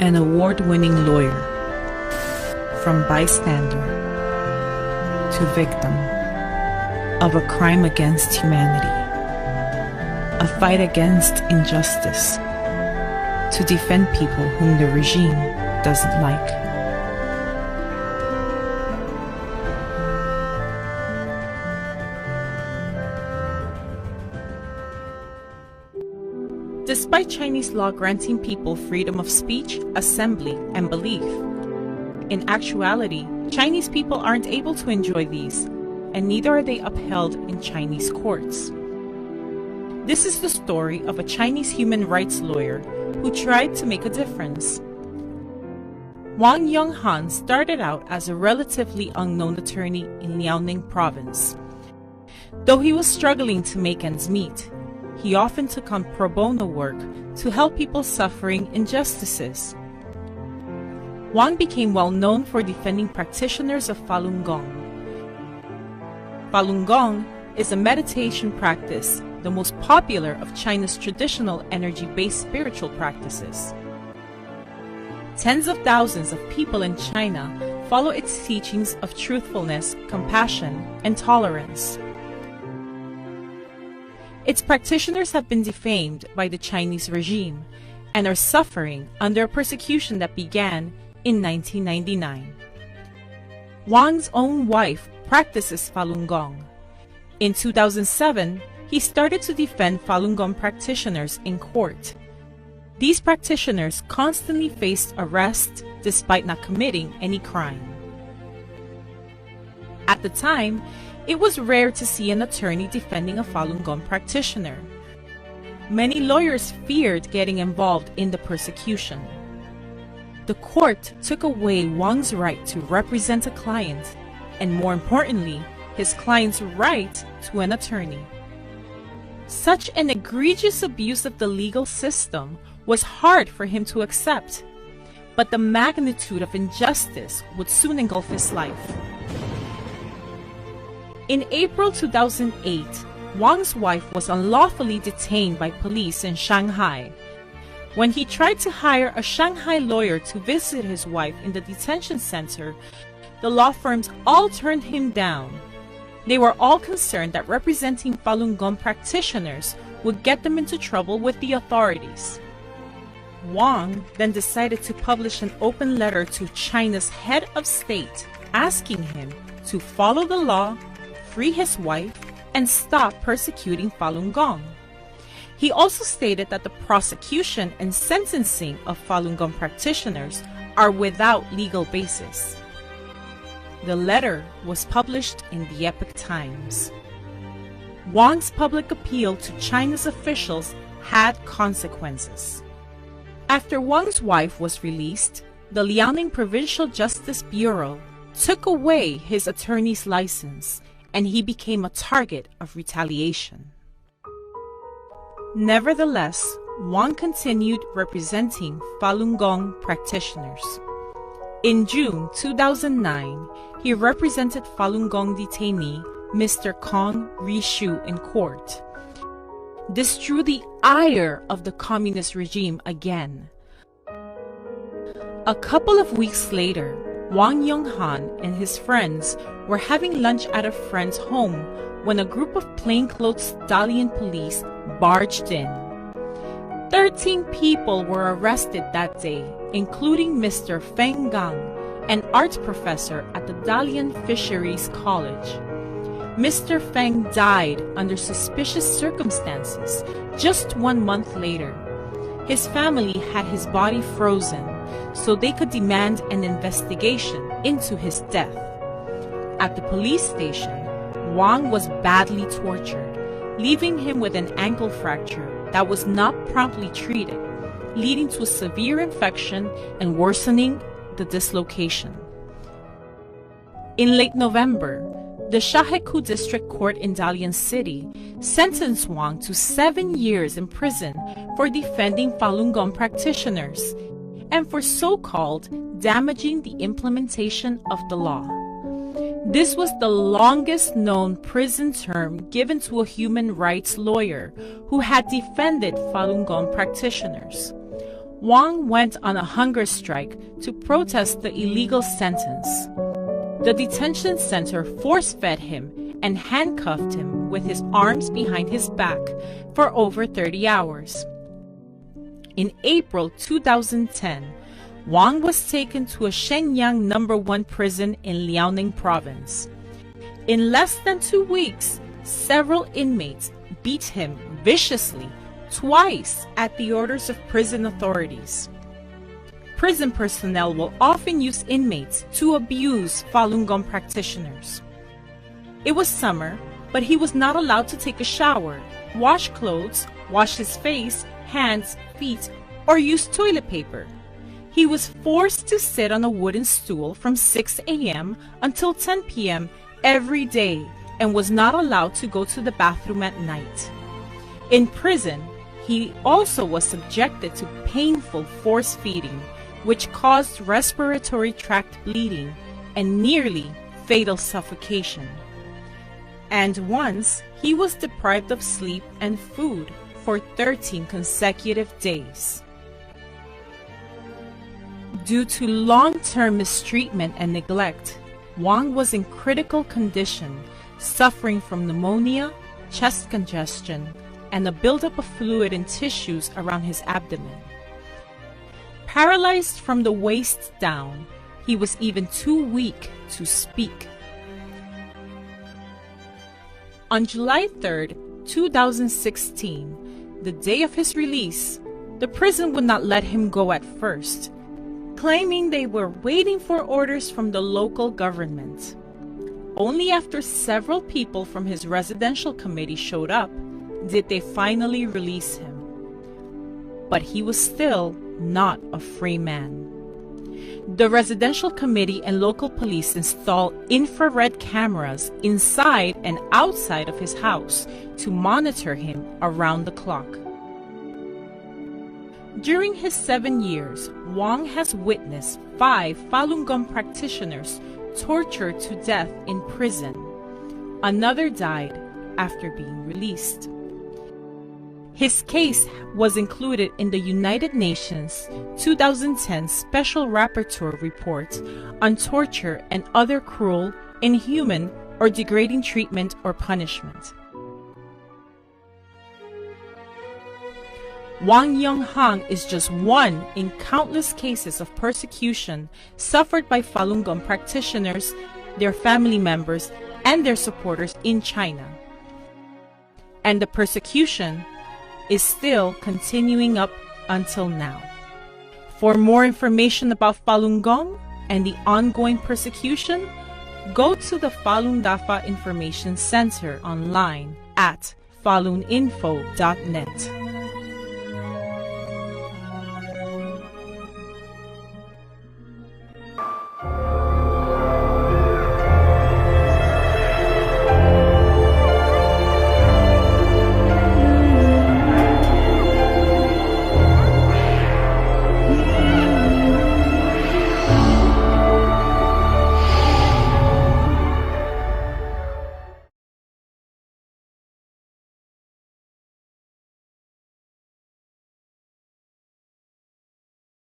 An award-winning lawyer, from bystander to victim of a crime against humanity, a fight against injustice, to defend people whom the regime doesn't like. Despite Chinese law granting people freedom of speech, assembly, and belief, in actuality, Chinese people aren't able to enjoy these, and neither are they upheld in Chinese courts. This is the story of a Chinese human rights lawyer who tried to make a difference. Wang Yonghan started out as a relatively unknown attorney in Liaoning province. Though he was struggling to make ends meet, he often took on pro bono work to help people suffering injustices. Wang became well known for defending practitioners of Falun Gong. Falun Gong is a meditation practice, the most popular of China's traditional energy-based spiritual practices. Tens of thousands of people in China follow its teachings of truthfulness, compassion, and tolerance. Its practitioners have been defamed by the Chinese regime and are suffering under a persecution that began in 1999. Wang's own wife practices Falun Gong. In 2007, he started to defend Falun Gong practitioners in court. These practitioners constantly faced arrest despite not committing any crime. At the time, it was rare to see an attorney defending a Falun Gong practitioner. Many lawyers feared getting involved in the persecution. The court took away Wang's right to represent a client, and more importantly, his client's right to an attorney. Such an egregious abuse of the legal system was hard for him to accept, but the magnitude of injustice would soon engulf his life. In April 2008, Wang's wife was unlawfully detained by police in Shanghai. When he tried to hire a Shanghai lawyer to visit his wife in the detention center, the law firms all turned him down. They were all concerned that representing Falun Gong practitioners would get them into trouble with the authorities. Wang then decided to publish an open letter to China's head of state, asking him to follow the law, free his wife, and stop persecuting Falun Gong. He also stated that the prosecution and sentencing of Falun Gong practitioners are without legal basis. The letter was published in the Epoch Times. Wang's public appeal to China's officials had consequences. After Wang's wife was released, the Liaoning Provincial Justice Bureau took away his attorney's license, and he became a target of retaliation. Nevertheless, Wang continued representing Falun Gong practitioners. In June 2009, he represented Falun Gong detainee Mr. Kong Rishu in court. This drew the ire of the communist regime again. A couple of weeks later, Wang Yonghan and his friends were having lunch at a friend's home when a group of plainclothes Dalian police barged in. 13 people were arrested that day, including Mr. Feng Gang, an art professor at the Dalian Fisheries College. Mr. Feng died under suspicious circumstances just 1 month later. His family had his body frozen so they could demand an investigation into his death. At the police station, Wang was badly tortured, leaving him with an ankle fracture that was not promptly treated, leading to a severe infection and worsening the dislocation. In late November, the Shaheku District Court in Dalian City sentenced Wang to 7 years in prison for defending Falun Gong practitioners and for so-called damaging the implementation of the law. This was the longest known prison term given to a human rights lawyer who had defended Falun Gong practitioners. Wang went on a hunger strike to protest the illegal sentence. The detention center force-fed him and handcuffed him with his arms behind his back for over 30 hours. In April 2010, Wang was taken to a Shenyang No. 1 prison in Liaoning province. In less than 2 weeks, several inmates beat him viciously twice at the orders of prison authorities. Prison personnel will often use inmates to abuse Falun Gong practitioners. It was summer, but he was not allowed to take a shower, wash clothes, wash his face, hands, feet, or use toilet paper. He was forced to sit on a wooden stool from 6 a.m. until 10 p.m. every day and was not allowed to go to the bathroom at night. In prison, he also was subjected to painful force feeding, which caused respiratory tract bleeding and nearly fatal suffocation. And once, he was deprived of sleep and food for 13 consecutive days. Due to long-term mistreatment and neglect, Wang was in critical condition, suffering from pneumonia, chest congestion, and a buildup of fluid in tissues around his abdomen. Paralyzed from the waist down, he was even too weak to speak. On July 3, 2016, the day of his release, the prison would not let him go at first, claiming they were waiting for orders from the local government. Only after several people from his residential committee showed up did they finally release him. But he was still not a free man. The residential committee and local police installed infrared cameras inside and outside of his house to monitor him around the clock. During his 7 years, Wang has witnessed 5 Falun Gong practitioners tortured to death in prison. Another died after being released. His case was included in the United Nations 2010 Special Rapporteur Report on torture and other cruel, inhuman, or degrading treatment or punishment. Wang Yonghang is just one in countless cases of persecution suffered by Falun Gong practitioners, their family members, and their supporters in China. And the persecution is still continuing up until now. For more information about Falun Gong and the ongoing persecution, go to the Falun Dafa Information Center online at faluninfo.net.